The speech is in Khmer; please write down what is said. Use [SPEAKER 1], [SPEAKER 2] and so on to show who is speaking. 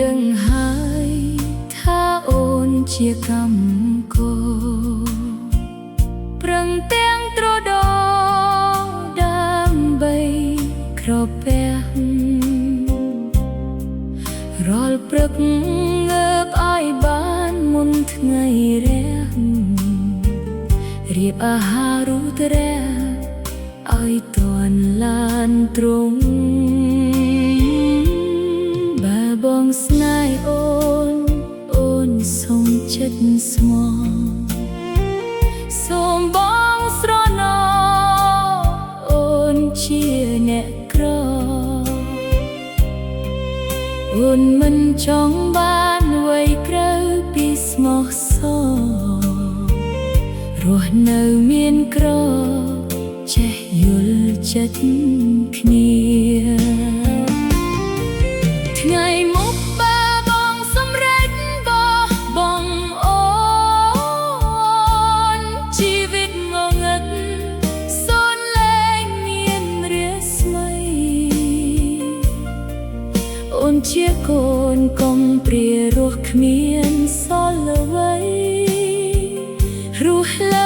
[SPEAKER 1] ដឹងហើយថាអូនជាកម្មករប្រឹងទាំងត្រដោដើម្បីក្រពះរាល់ព្រឹកងើបឲ្យបានមុនថ្ងៃរះរៀបអាហាររូតរះឲ្យទាន់ឡានត្រង់បើបងស្នេហ៍អូនសុំចិត្តស្មោះសូមបងស្រណោអូនជាអ្នកក្រអូនមិនចង់បានអ្វីក្រៅពីស្មោះសររស់នៅមានក្រចេះយល់ចិត្តគ្នាថ្ងៃមុខបើបងសម្រេចបោះបង់អូនជីវិតងងឹតសូនលែងមានរាស្មីអូនជាកូនកុំព្រារស់គ្មានសល់អ្វីរស់លើ